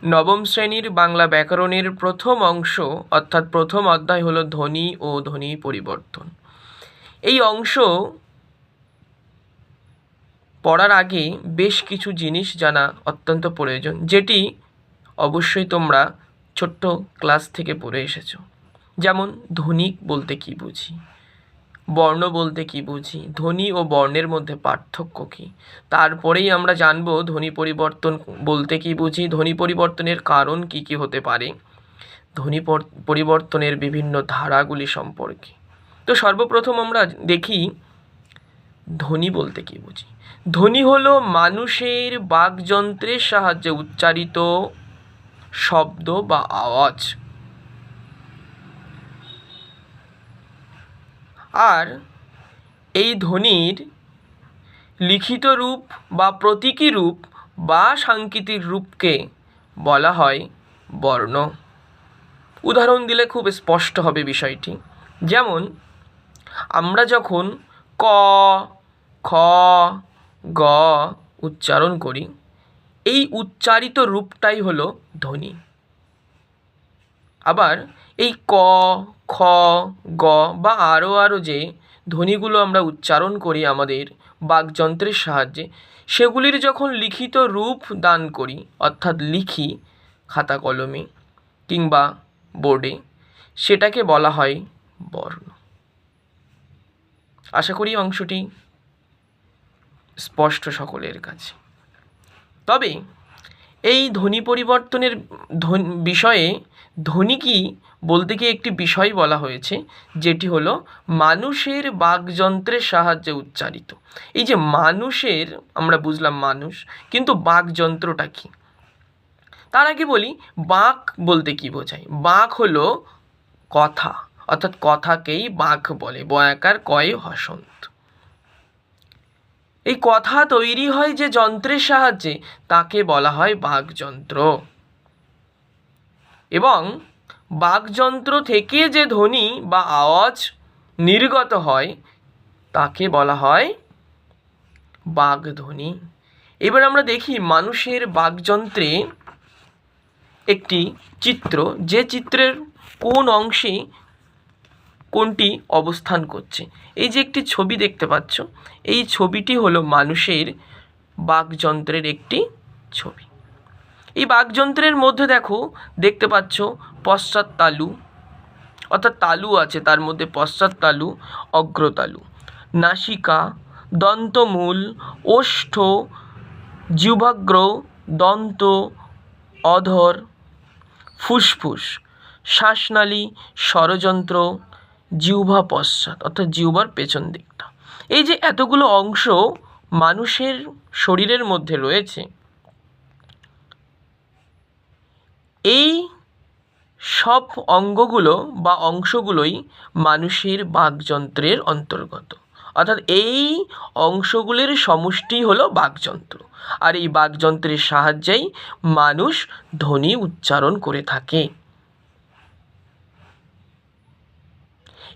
নবম শ্রেণীর বাংলা ব্যাকরণের প্রথম অংশ অর্থাৎ প্রথম অধ্যায় হলো ধ্বনি ও ধ্বনি পরিবর্তন। এই অংশ পড়ার আগে বেশ কিছু জিনিস জানা অত্যন্ত প্রয়োজন, যেটি অবশ্যই তোমরা ছোট্ট ক্লাস থেকে পড়ে এসেছো। যেমন ধ্বনি বলতে কী বুঝি, বর্ণ বলতে কী বুঝি, ধ্বনি ও বর্ণের মধ্যে পার্থক্য কী, তারপরেই আমরা জানব ধ্বনি পরিবর্তন বলতে কী বুঝি, ধ্বনি পরিবর্তনের কারণ কী কী হতে পারে, ধ্বনি পরিবর্তনের বিভিন্ন ধারাগুলি সম্পর্কে। তো সর্বপ্রথম আমরা দেখি ধ্বনি বলতে কী বুঝি। ধ্বনি হলো মানুষের বাকযন্ত্রের সাহায্যে উচ্চারিত শব্দ বা আওয়াজ। আর এই ধ্বনির লিখিত রূপ বা প্রতীকী রূপ বা সাংকেতিক রূপকে বলা হয় বর্ণ। উদাহরণ দিলে খুব স্পষ্ট হবে বিষয়টি। যেমন আমরা যখন ক, খ, গ উচ্চারণ করি, এই উচ্চারিত রূপটাই হলো ধ্বনি। আবার এই ক, খ, গ বা আরও যে ধ্বনিগুলো আমরা উচ্চারণ করি আমাদের বাকযন্ত্রের সাহায্যে, সেগুলির যখন লিখিত রূপ দান করি অর্থাৎ লিখি খাতা কলমে কিংবা বোর্ডে, সেটাকে বলা হয় বর্ণ। আশা করি অংশটি স্পষ্ট সকলের কাছে। তবে এই ধ্বনি পরিবর্তনের বিষয়ে ধ্বনি কি বলতে গিয়ে একটি বিষয় বলা হয়েছে, যেটি হলো মানুষের বাকযন্ত্রের সাহায্যে উচ্চারিত। এই যে মানুষের, আমরা বুঝলাম মানুষ, কিন্তু বাকযন্ত্রটা কি? তার আগে বলি বাক বলতে কি বোঝায়। বাক হলো কথা, অর্থাৎ কথাকেই বাক বলে, বয়াকার কয়ে হসন্ত। এই কথা তৈরি হয় যে যন্ত্রের সাহায্যে, তাকে বলা হয় বাকযন্ত্র। এবং বাকযন্ত্র থেকে যে ধ্বনি বা আওয়াজ নির্গত হয়, তাকে বলা হয় বাকধ্বনি। এবার আমরা দেখি মানুষের বাকযন্ত্রে একটি চিত্র, যে চিত্রের কোন অংশে কোনটি অবস্থান করছে। এই যে একটি ছবি দেখতে পাচ্ছ, এই ছবিটি হলো মানুষের বাকযন্ত্রের একটি ছবি। এই বাকযন্ত্রের মধ্যে দেখতে পাচ্ছ পশ্চাৎ তালু, অর্থাৎ তালু আছে, তার মধ্যে পশ্চাৎ তালু, অগ্রতালু, নাসিকা, দন্তমূল, ওষ্ঠ, জিহ্বাগ্র, দন্ত, অধর, ফুসফুস, শ্বাসনালী, স্বরযন্ত্র, জিহ্বা পশ্চাৎ অর্থাৎ জিহ্বার পেছন দিকটা। এই যে এতগুলো অংশ মানুষের শরীরের মধ্যে রয়েছে, এই সব অঙ্গগুলো বা অংশগুলোই মানুষের বাকযন্ত্রের অন্তর্গত। অর্থাৎ এই অংশগুলির সমষ্টি হলো বাকযন্ত্র। আর এই বাকযন্ত্রের সাহায্যেই মানুষ ধ্বনি উচ্চারণ করে থাকে।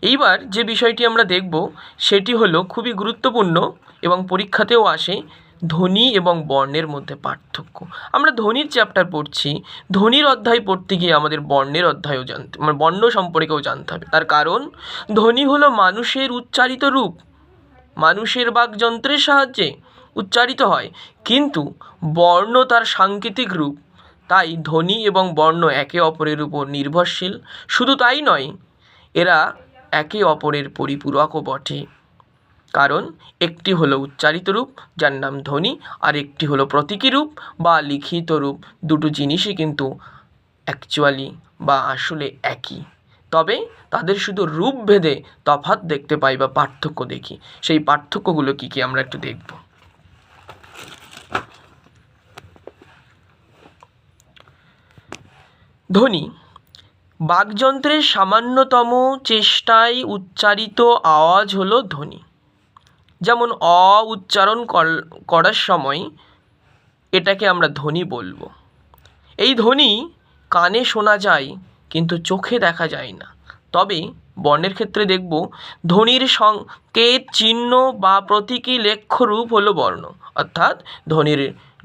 এইবার যে বিষয়টি আমরা দেখব, সেটি হলো খুবই গুরুত্বপূর্ণ এবং পরীক্ষাতেও আসে, ধ্বনি এবং বর্ণের মধ্যে পার্থক্য। আমরা ধ্বনির চ্যাপ্টার পড়ছি, ধ্বনির অধ্যায় পড়তে গিয়ে আমাদের বর্ণের অধ্যায়ও বর্ণ সম্পর্কেও জানতে হবে। তার কারণ ধ্বনি হলো মানুষের উচ্চারিত রূপ, মানুষের বাকযন্ত্রের সাহায্যে উচ্চারিত হয়, কিন্তু বর্ণ তার সাংকেতিক রূপ। তাই ধ্বনি এবং বর্ণ একে অপরের উপর নির্ভরশীল। শুধু তাই নয়, এরা একে অপরের পরিপূরকও বটে। কারণ একটি হলো উচ্চারিত রূপ, যার নাম ধ্বনি, আর একটি হলো প্রতীকী রূপ বা লিখিত রূপ। দুটো জিনিসই কিন্তু অ্যাকচুয়ালি বা আসলে একই, তবে তাদের শুধু রূপ ভেদে তফাৎ দেখতে পাই বা পার্থক্য দেখি। সেই পার্থক্যগুলো কী কী আমরা একটু দেখব। ধ্বনি বাকযন্ত্রের সামান্যতম চেষ্টায় উচ্চারিত আওয়াজ হলো ধ্বনি। যেমন অ উচ্চারণ করার সময় এটাকে আমরা ধ্বনি বলবো। এই ধ্বনি কানে শোনা যায় কিন্তু চোখে দেখা যায় না। তবে বর্ণের ক্ষেত্রে দেখব, ধ্বনির সংকেত, চিহ্ন বা প্রতীকী লেখ্য রূপ হলো বর্ণ, অর্থাৎ ধ্বনির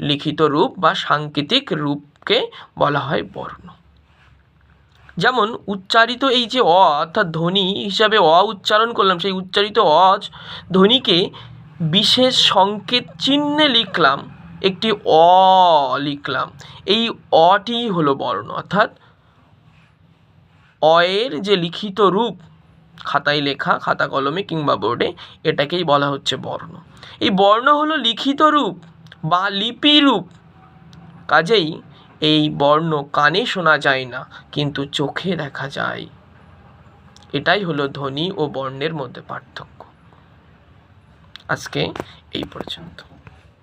লিখিত রূপ বা সাংকেতিক রূপ রূপকে বলা হয় বর্ণ। যেমন উচ্চারিত এই যে অ অর্থাৎ ধ্বনি হিসাবে অ উচ্চারণ করলাম, সেই উচ্চারিত অ ধ্বনিকে বিশেষ সংকেত চিহ্নে লিখলাম, একটি অ লিখলাম, এই অটি হলো বর্ণ। অর্থাৎ অয়ের যে লিখিত রূপ, খাতায় লেখা, খাতা কলমে কিংবা বোর্ডে, এটাকেই বলা হচ্ছে বর্ণ। এই বর্ণ হলো লিখিত রূপ বা লিপি রূপ, কাজেই এই বর্ণ কানে শোনা যায় না কিন্তু চোখে দেখা যায়। এটাই হলো ধ্বনি ও বর্ণের মধ্যে পার্থক্য। আজকে এই পর্যন্ত।